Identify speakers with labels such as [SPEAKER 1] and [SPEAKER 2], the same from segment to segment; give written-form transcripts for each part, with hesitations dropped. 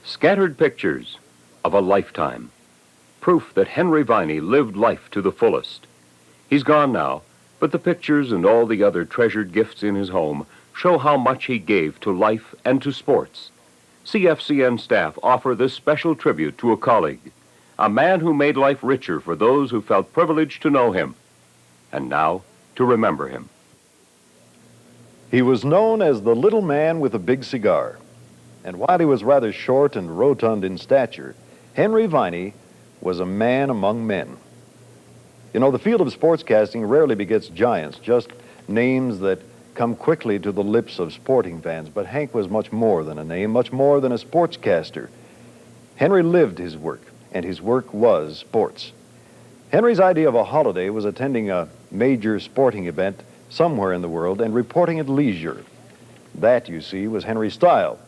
[SPEAKER 1] Scattered pictures of a lifetime. Proof that Henry Viney lived life to the fullest. He's gone now, but the pictures and all the other treasured gifts in his home show how much he gave to life and to sports. CFCN staff offer this special tribute to a colleague, a man who made life richer for those who felt privileged to know him, and now to remember him.
[SPEAKER 2] He was known as the little man with a big cigar. And while he was rather short and rotund in stature, Henry Viney was a man among men. You know, the field of sportscasting rarely begets giants, just names that come quickly to the lips of sporting fans. But Hank was much more than a name, much more than a sportscaster. Henry lived his work, and his work was sports. Henry's idea of a holiday was attending a major sporting event somewhere in the world and reporting at leisure. That, you see, was Henry's style.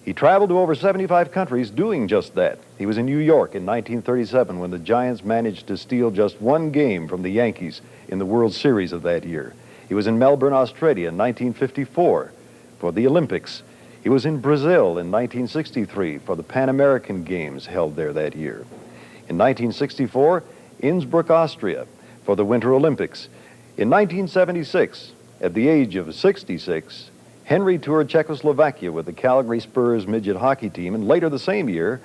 [SPEAKER 2] He traveled to over 75 countries doing just that. He was in New York in 1937 when the Giants managed to steal just one game from the Yankees in the World Series of that year. He was in Melbourne, Australia in 1954 for the Olympics. He was in Brazil in 1963 for the Pan American Games held there that year. In 1964, Innsbruck, Austria for the Winter Olympics. In 1976, at the age of 66, Henry toured Czechoslovakia with the Calgary Spurs midget hockey team, and later the same year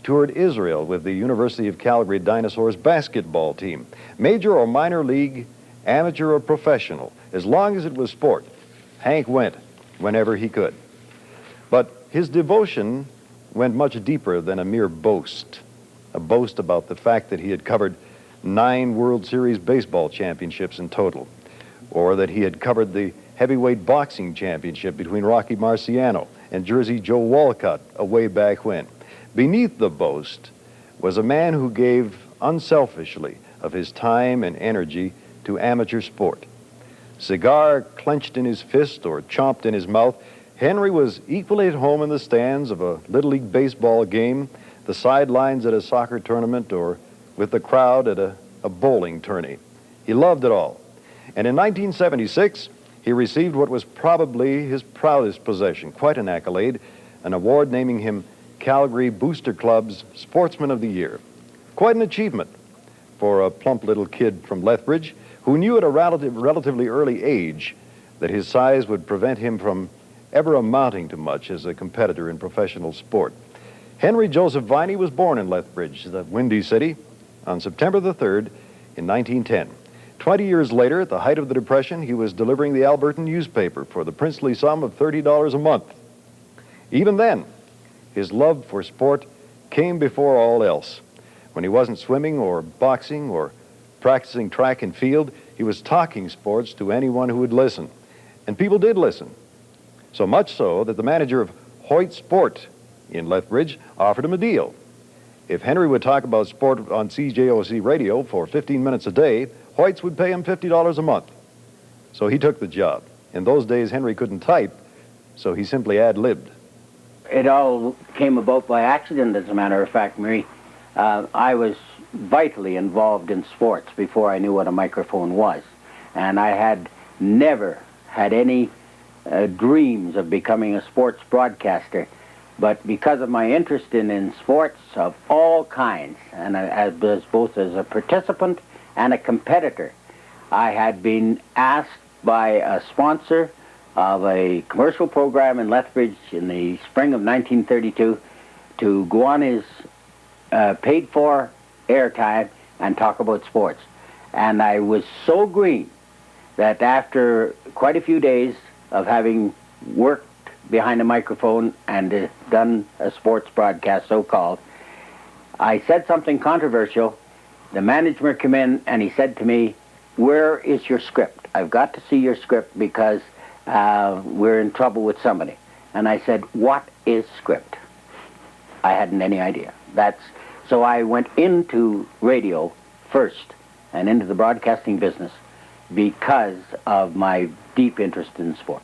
[SPEAKER 2] toured Israel with the University of Calgary Dinosaurs basketball team. Major or minor league, amateur or professional, as long as it was sport, Hank went whenever he could. But his devotion went much deeper than a mere boast, a boast about the fact that he had covered 9 World Series baseball championships in total, or that he had covered the heavyweight boxing championship between Rocky Marciano and Jersey Joe Walcott way back when. Beneath the boast was a man who gave unselfishly of his time and energy to amateur sport. Cigar clenched in his fist or chomped in his mouth, Henry was equally at home in the stands of a Little League baseball game, the sidelines at a soccer tournament, or with the crowd at a bowling tourney. He loved it all. And in 1976, he received what was probably his proudest possession, quite an accolade, an award naming him Calgary Booster Club's Sportsman of the Year. Quite an achievement for a plump little kid from Lethbridge who knew at a relatively early age that his size would prevent him from ever amounting to much as a competitor in professional sport. Henry Joseph Viney was born in Lethbridge, the Windy City, on September the 3rd in 1910. 20 years later, at the height of the Depression, he was delivering the Albertan newspaper for the princely sum of $30 a month. Even then, his love for sport came before all else. When he wasn't swimming or boxing or practicing track and field, he was talking sports to anyone who would listen. And people did listen. So much so that the manager of Hoyt Sport in Lethbridge offered him a deal. If Henry would talk about sport on CJOC radio for 15 minutes a day, Hoyts would pay him $50 a month. So he took the job. In those days, Henry couldn't type, so he simply ad-libbed.
[SPEAKER 3] It all came about by accident, as a matter of fact, Mary. I was vitally involved in sports before I knew what a microphone was. And I had never had any dreams of becoming a sports broadcaster. But because of my interest in sports of all kinds, and as both as a participant and a competitor, I had been asked by a sponsor of a commercial program in Lethbridge in the spring of 1932 to go on his paid-for airtime and talk about sports. And I was so green that after quite a few days of having worked behind a microphone and done a sports broadcast, so-called, I said something controversial. The manager came in and he said to me, "Where is your script? I've got to see your script because we're in trouble with somebody." And I said, "What is script?" I hadn't any idea. So I went into radio first and into the broadcasting business because of my deep interest in sport.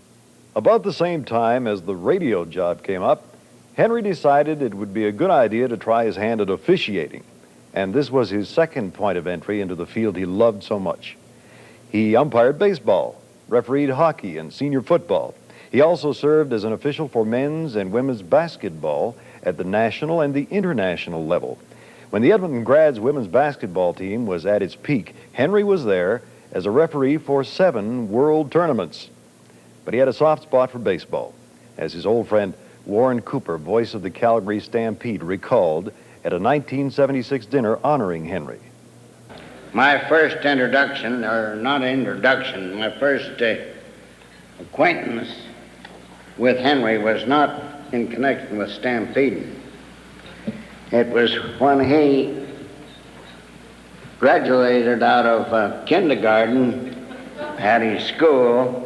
[SPEAKER 2] About the same time as the radio job came up, Henry decided it would be a good idea to try his hand at officiating. And this was his second point of entry into the field he loved so much. He umpired baseball, refereed hockey and senior football. He also served as an official for men's and women's basketball at the national and the international level. When the Edmonton Grads women's basketball team was at its peak, Henry was there as a referee for 7 world tournaments. But he had a soft spot for baseball, as his old friend Warren Cooper, voice of the Calgary Stampede, recalled at a 1976 dinner honoring Henry.
[SPEAKER 4] My first introduction, or not introduction, my first acquaintance with Henry was not in connection with stampeding. It was when he graduated out of kindergarten at his school.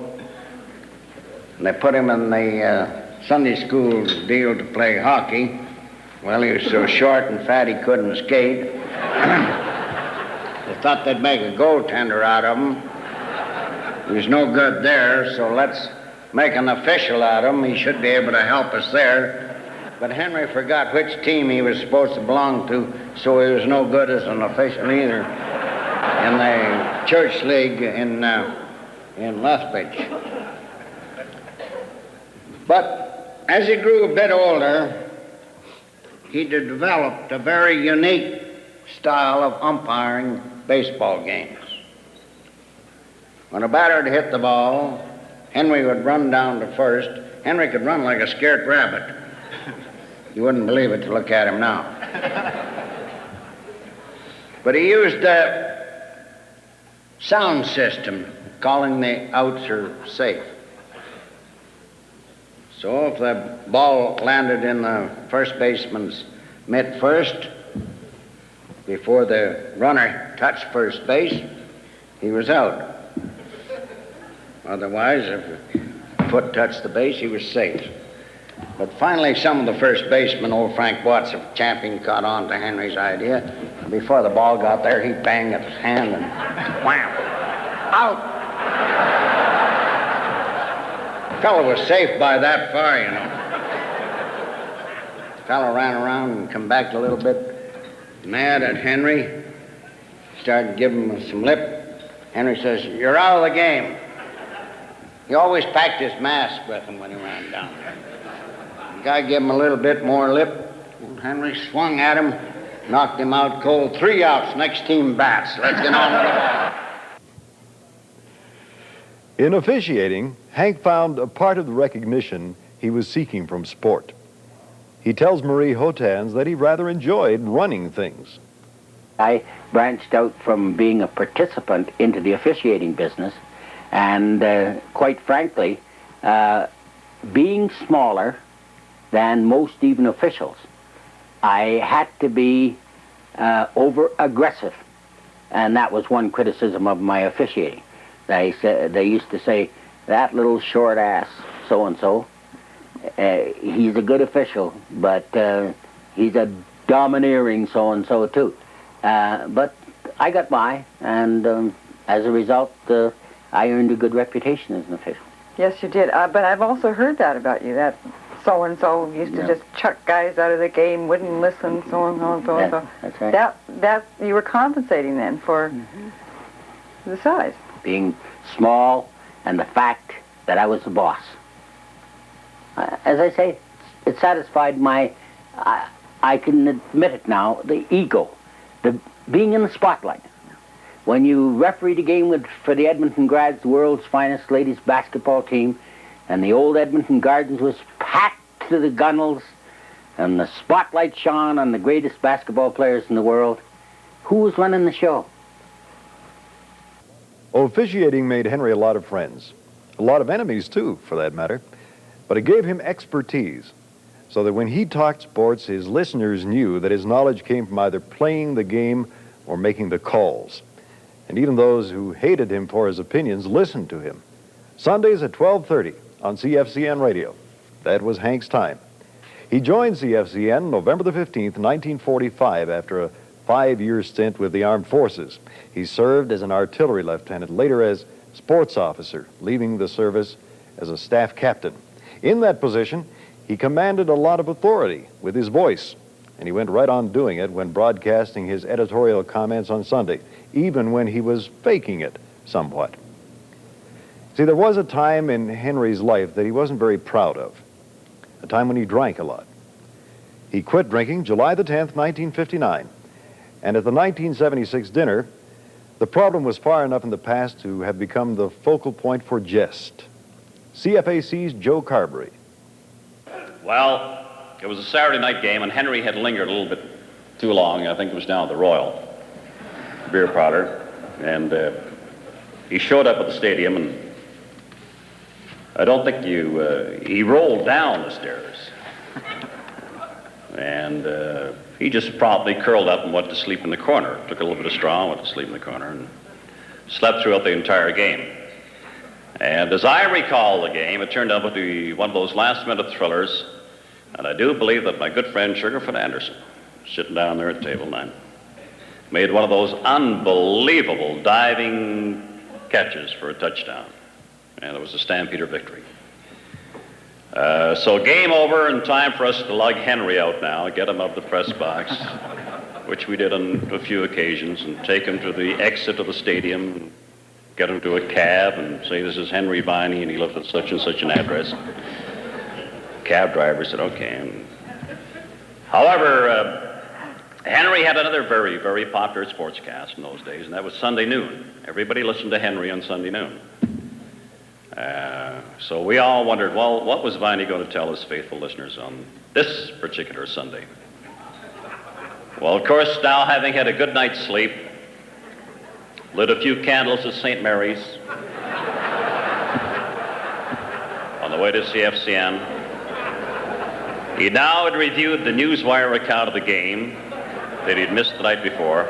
[SPEAKER 4] They put him in the Sunday school deal to play hockey. Well, he was so short and fat he couldn't skate. They thought they'd make a goaltender out of him. He was no good there, so let's make an official out of him. He should be able to help us there. But Henry forgot which team he was supposed to belong to, so he was no good as an official either in the church league in Lethbridge. But as he grew a bit older, he developed a very unique style of umpiring baseball games. When a batter had hit the ball, Henry would run down to first. Henry could run like a scared rabbit. You wouldn't believe it to look at him now. But he used a sound system, calling the outs are safe. So if the ball landed in the first baseman's mitt first, before the runner touched first base, he was out. Otherwise, if a foot touched the base, he was safe. But finally, some of the first basemen, old Frank Watts of Champion, caught on to Henry's idea. Before the ball got there, he banged at his hand and wham! Out! The fellow was safe by that far, you know. The fellow ran around and come back a little bit mad at Henry. Started giving him some lip. Henry says, "You're out of the game." He always packed his mask with him when he ran down there. The guy gave him a little bit more lip. Henry swung at him, knocked him out cold. 3 outs, next team bats. Let's get on with the ball.
[SPEAKER 2] In officiating, Hank found a part of the recognition he was seeking from sport. He tells Marie Hotans that he rather enjoyed running things.
[SPEAKER 3] I branched out from being a participant into the officiating business, and quite frankly, being smaller than most even officials, I had to be over-aggressive, and that was one criticism of my officiating. They used to say, "That little short ass so-and-so, he's a good official, but he's a domineering so-and-so too." But I got by, and as a result, I earned a good reputation as an official.
[SPEAKER 5] Yes, you did. But I've also heard that about you, that so-and-so used to just chuck guys out of the game, wouldn't listen, so-and-so, and so-and-so.
[SPEAKER 3] That's right.
[SPEAKER 5] That you were compensating then for the size.
[SPEAKER 3] Being small and the fact that I was the boss. As I say, it satisfied my, I can admit it now, the ego, the being in the spotlight. When you refereed a game for the Edmonton Grads, the world's finest ladies basketball team, and the old Edmonton Gardens was packed to the gunnels, and the spotlight shone on the greatest basketball players in the world, who was running the show?
[SPEAKER 2] Officiating made Henry a lot of friends, a lot of enemies too, for that matter, but it gave him expertise, so that when he talked sports, his listeners knew that his knowledge came from either playing the game or making the calls. And even those who hated him for his opinions listened to him. Sundays at 12:30 on CFCN Radio. That was Hank's time. He joined CFCN November the 15th, 1945, after a 5-year stint with the Armed Forces. He served as an artillery lieutenant, later as sports officer, leaving the service as a staff captain. In that position, he commanded a lot of authority with his voice, and he went right on doing it when broadcasting his editorial comments on Sunday, even when he was faking it somewhat. See, there was a time in Henry's life that he wasn't very proud of, a time when he drank a lot. He quit drinking July the 10th, 1959, and at the 1976 dinner, the problem was far enough in the past to have become the focal point for jest. CFAC's Joe Carberry.
[SPEAKER 6] Well, it was a Saturday night game, and Henry had lingered a little bit too long. I think it was down at the Royal beer parlor, and he showed up at the stadium, and I don't think he rolled down the stairs. And he just promptly curled up and went to sleep in the corner. Took a little bit of straw, went to sleep in the corner, and slept throughout the entire game. And as I recall the game, it turned out to be one of those last-minute thrillers, and I do believe that my good friend Sugarfoot Anderson, sitting down there at the table 9, made one of those unbelievable diving catches for a touchdown, and it was a Stampeder victory. So game over, and time for us to lug Henry out now, get him up the press box, which we did on a few occasions, and take him to the exit of the stadium, and get him to a cab and say, this is Henry Viney, and he lived at such and such an address. Cab driver said, okay. And however, Henry had another very, very popular sportscast in those days, and that was Sunday noon. Everybody listened to Henry on Sunday noon. So we all wondered, well, what was Viney going to tell his faithful listeners on this particular Sunday? Well, of course, now having had a good night's sleep, lit a few candles at St. Mary's on the way to CFCN, he now had reviewed the Newswire account of the game that he'd missed the night before,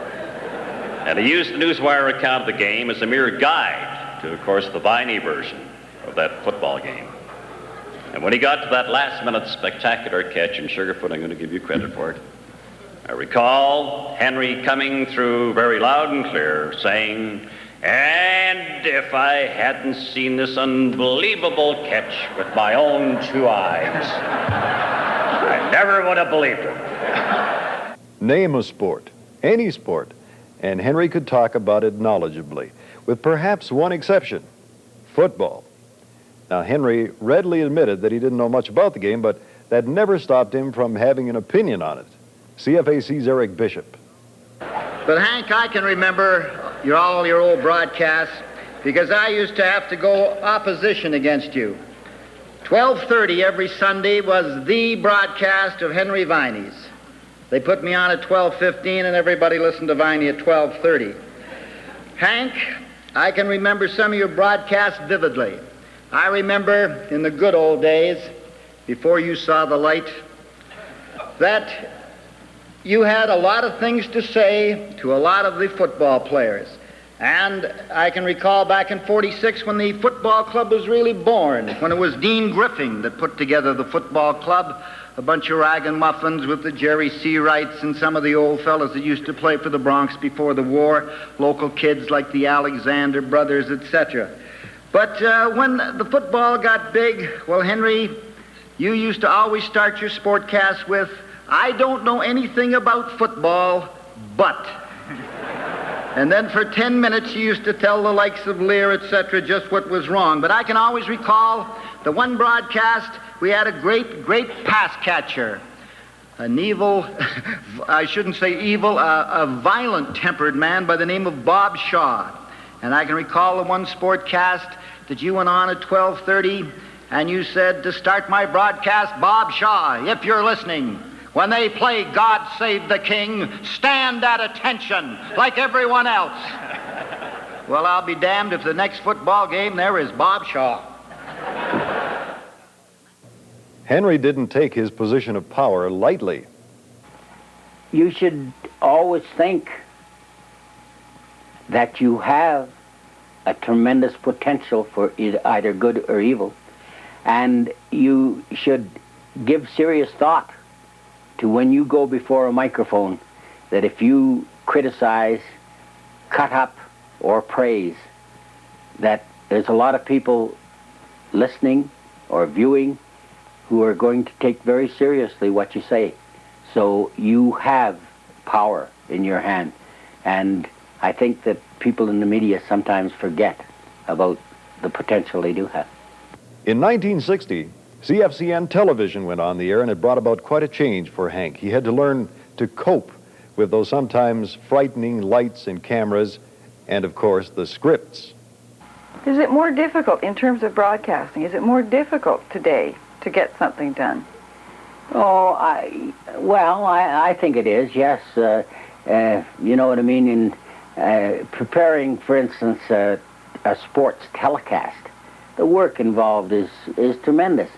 [SPEAKER 6] and he used the Newswire account of the game as a mere guide to, of course, the Viney version of that football game. And when he got to that last-minute spectacular catch, and Sugarfoot, I'm going to give you credit for it, I recall Henry coming through very loud and clear, saying, and if I hadn't seen this unbelievable catch with my own 2 eyes, I never would have believed it.
[SPEAKER 2] Name a sport, any sport, and Henry could talk about it knowledgeably, with perhaps one exception, football. Now, Henry readily admitted that he didn't know much about the game, but that never stopped him from having an opinion on it. CFAC's Eric Bishop.
[SPEAKER 7] But Hank, I can remember all your old broadcasts because I used to have to go opposition against you. 12:30 every Sunday was the broadcast of Henry Viney's. They put me on at 12:15 and everybody listened to Viney at 12:30. Hank, I can remember some of your broadcasts vividly. I remember in the good old days, before you saw the light, that you had a lot of things to say to a lot of the football players. And I can recall back in '46 when the football club was really born, when it was Dean Griffin that put together the football club, a bunch of ragamuffins with the Jerry Seawrights and some of the old fellas that used to play for the Bronx before the war, local kids like the Alexander brothers, etc. But when the football got big, well, Henry, you used to always start your sportcast with, I don't know anything about football, but. And then for 10 minutes you used to tell the likes of Lear, etc., just what was wrong. But I can always recall the one broadcast, we had a great pass catcher. An evil, I shouldn't say evil, a violent-tempered man by the name of Bob Shaw. And I can recall the one sportcast that you went on at 12:30, and you said, to start my broadcast, Bob Shaw, if you're listening, when they play God Save the King, stand at attention like everyone else. Well, I'll be damned if the next football game there is Bob Shaw.
[SPEAKER 2] Henry didn't take his position of power lightly.
[SPEAKER 3] You should always think that you have a tremendous potential for either good or evil, and you should give serious thought to when you go before a microphone, that if you criticize, cut up, or praise, that there's a lot of people listening or viewing who are going to take very seriously what you say. So you have power in your hand. And I think that people in the media sometimes forget about the potential they do have.
[SPEAKER 2] In 1960, CFCN television went on the air, and it brought about quite a change for Hank. He had to learn to cope with those sometimes frightening lights and cameras, and of course the scripts.
[SPEAKER 5] Is it more difficult in terms of broadcasting? Is it more difficult today to get something done?
[SPEAKER 3] Oh, I think it is, yes. You know what I mean? In preparing, for instance, a sports telecast, the work involved is tremendous.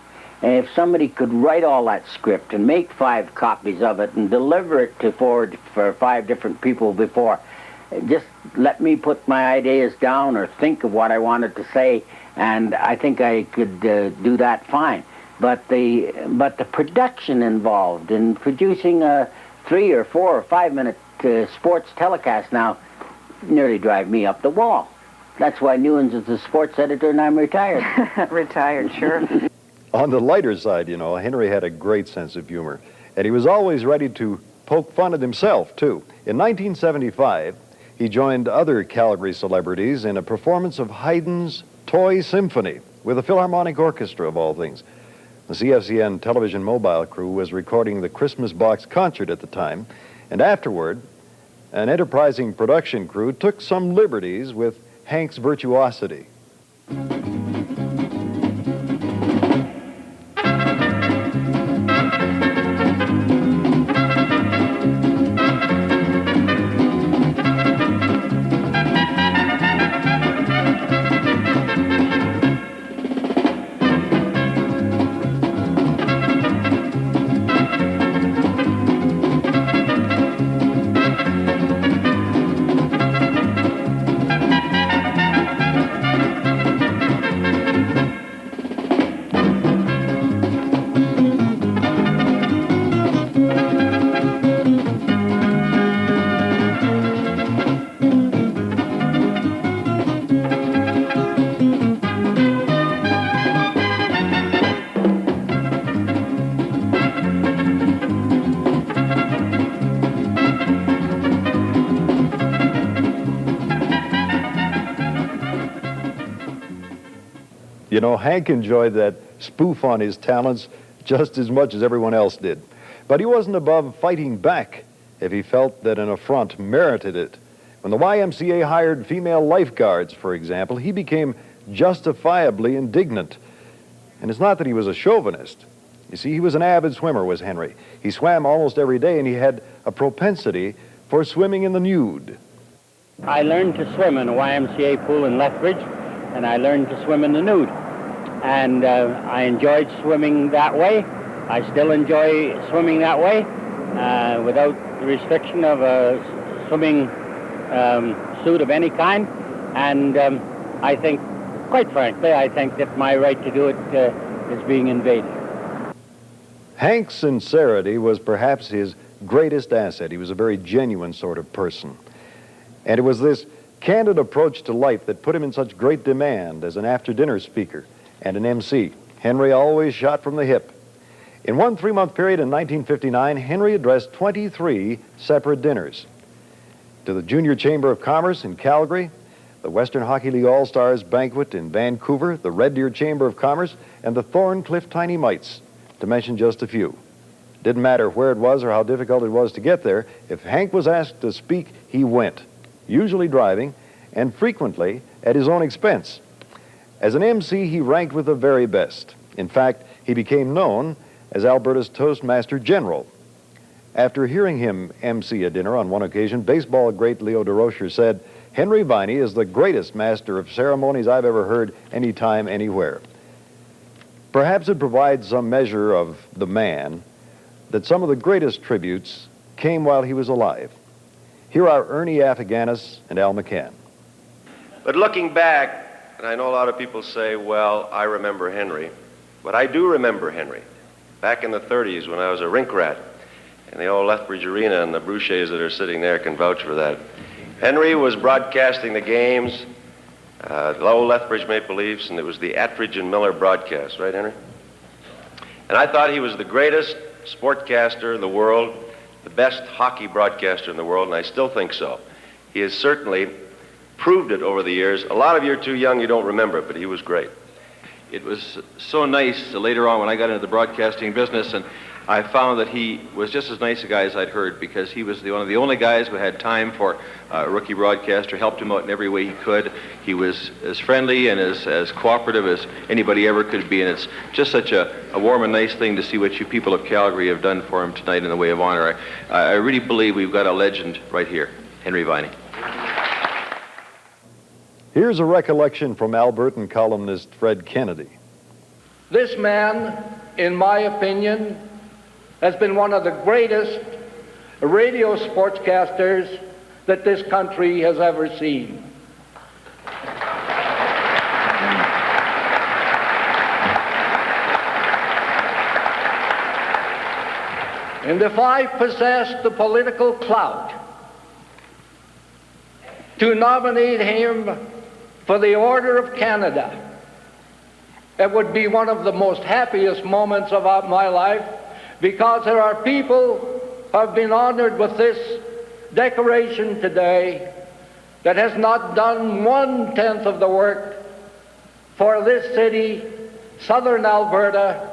[SPEAKER 3] And if somebody could write all that script and make 5 copies of it and deliver it for 5 different people before, just let me put my ideas down or think of what I wanted to say, and I think I could do that fine. But the production involved in producing a 3 or 4 or 5 minute sports telecast now nearly drive me up the wall. That's why Newens is the sports editor and I'm retired.
[SPEAKER 5] Retired, sure.
[SPEAKER 2] On the lighter side, you know, Henry had a great sense of humor, and he was always ready to poke fun at himself, too. In 1975, he joined other Calgary celebrities in a performance of Haydn's Toy Symphony with a Philharmonic Orchestra, of all things. The CFCN television mobile crew was recording the Christmas box concert at the time, and afterward, an enterprising production crew took some liberties with Hank's virtuosity. You know, Hank enjoyed that spoof on his talents just as much as everyone else did. But he wasn't above fighting back if he felt that an affront merited it. When the YMCA hired female lifeguards, for example, he became justifiably indignant. And it's not that he was a chauvinist. You see, he was an avid swimmer, was Henry. He swam almost every day, and he had a propensity for swimming in the nude.
[SPEAKER 8] I learned to swim in a YMCA pool in Lethbridge, and I learned to swim in the nude. And I enjoyed swimming that way. I still enjoy swimming that way without the restriction of a swimming suit of any kind. And I think, quite frankly, I think that my right to do it is being invaded.
[SPEAKER 2] Hank's sincerity was perhaps his greatest asset. He was a very genuine sort of person. And it was this candid approach to life that put him in such great demand as an after-dinner speaker and an MC. Henry always shot from the hip. In one 3-month period in 1959, Henry addressed 23 separate dinners. To the Junior Chamber of Commerce in Calgary, the Western Hockey League All-Stars Banquet in Vancouver, the Red Deer Chamber of Commerce, and the Thorncliffe Tiny Mites, to mention just a few. Didn't matter where it was or how difficult it was to get there. If Hank was asked to speak, he went, usually driving, and frequently at his own expense. As an MC, he ranked with the very best. In fact, he became known as Alberta's Toastmaster General. After hearing him MC a dinner on one occasion, baseball great Leo DeRocher said, "Henry Viney is the greatest master of ceremonies I've ever heard anytime, anywhere." Perhaps it provides some measure of the man that some of the greatest tributes came while he was alive. Here are Ernie Afghanius and Al McCann.
[SPEAKER 9] But looking back, and I know a lot of people say, well, I remember Henry, but I do remember Henry. Back in the 30s when I was a rink rat in the old Lethbridge Arena, and the Bruchers that are sitting there can vouch for that. Henry was broadcasting the games, the old Lethbridge Maple Leafs, and it was the Attridge and Miller broadcast, right, Henry? And I thought he was the greatest sportcaster in the world, the best hockey broadcaster in the world, and I still think so. He is certainly proved it over the years. A lot of you are too young, you don't remember it, but he was great. It was so nice later on when I got into the broadcasting business, and I found that he was just as nice a guy as I'd heard, because he was one of the only guys who had time for a rookie broadcaster, helped him out in every way he could. He was as friendly and as cooperative as anybody ever could be, and it's just such a warm and nice thing to see what you people of Calgary have done for him tonight in the way of honor. I really believe we've got a legend right here, Henry Viney.
[SPEAKER 2] Here's a recollection from Albertan columnist Fred Kennedy.
[SPEAKER 10] This man, in my opinion, has been one of the greatest radio sportscasters that this country has ever seen. And if I possessed the political clout to nominate him for the Order of Canada, it would be one of the most happiest moments of my life, because there are people who have been honored with this decoration today that has not done 1/10 of the work for this city, southern Alberta,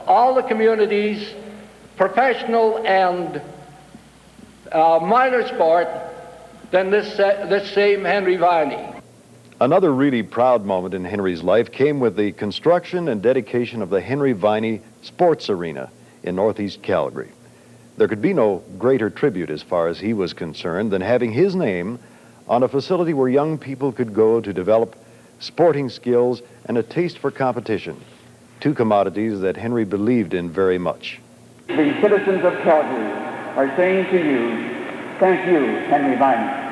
[SPEAKER 10] all the communities, professional and minor sport, than this same Henry Viney.
[SPEAKER 2] Another really proud moment in Henry's life came with the construction and dedication of the Henry Viney Sports Arena in northeast Calgary. There could be no greater tribute, as far as he was concerned, than having his name on a facility where young people could go to develop sporting skills and a taste for competition, two commodities that Henry believed in very much.
[SPEAKER 11] The citizens of Calgary are saying to you, thank you, Henry Viney.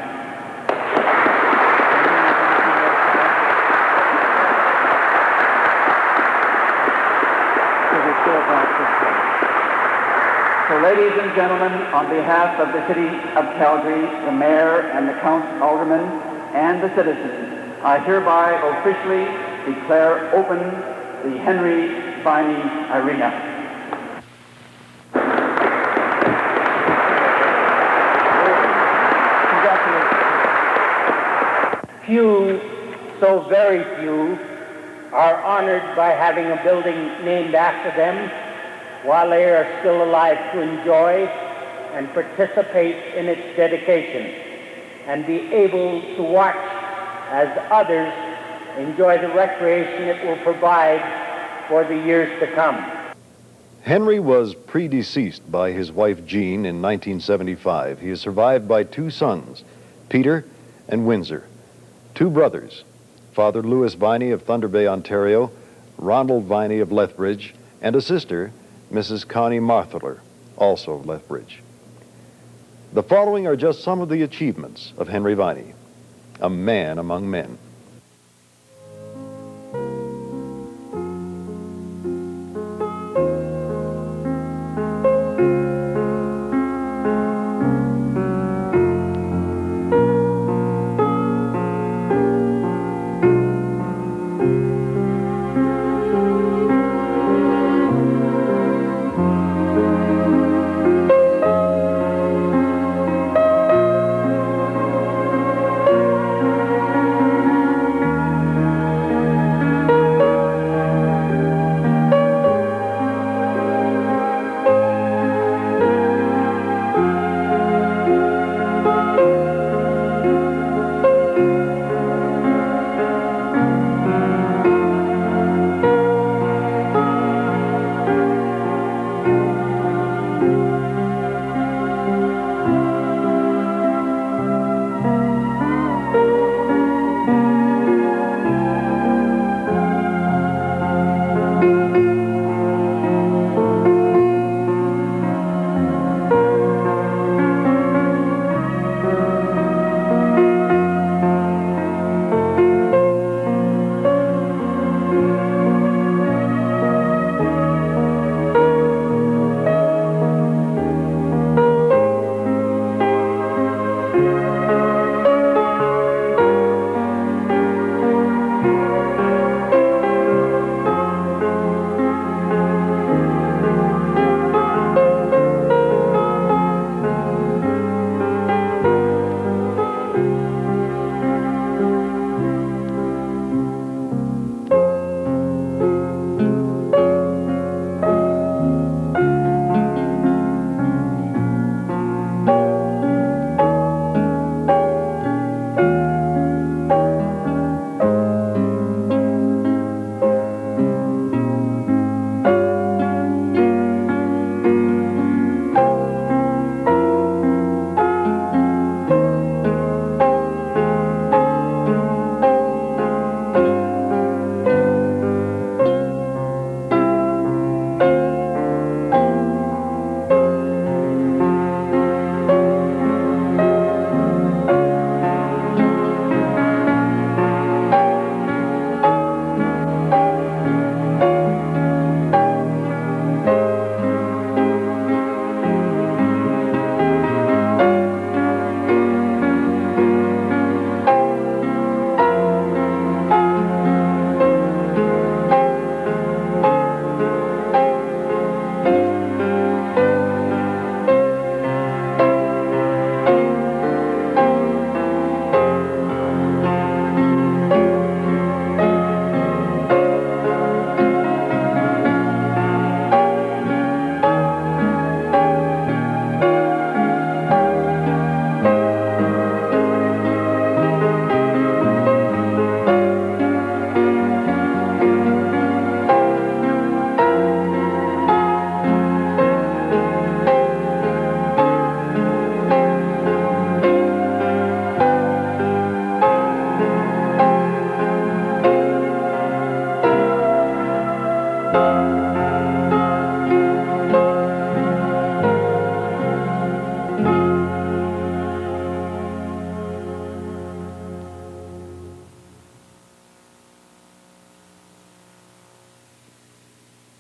[SPEAKER 11] So, ladies and gentlemen, on behalf of the city of Calgary, the mayor and the council, aldermen, and the citizens, I hereby officially declare open the Henry Viney Arena.
[SPEAKER 8] Few, so very few, are honored by having a building named after them while they are still alive to enjoy and participate in its dedication and be able to watch as others enjoy the recreation it will provide for the years to come.
[SPEAKER 2] Henry was predeceased by his wife Jean in 1975. He is survived by two sons, Peter and Windsor, two brothers, Father Louis Viney of Thunder Bay, Ontario, Ronald Viney of Lethbridge, and a sister, Mrs. Connie Martheler, also of Lethbridge. The following are just some of the achievements of Henry Viney, a man among men.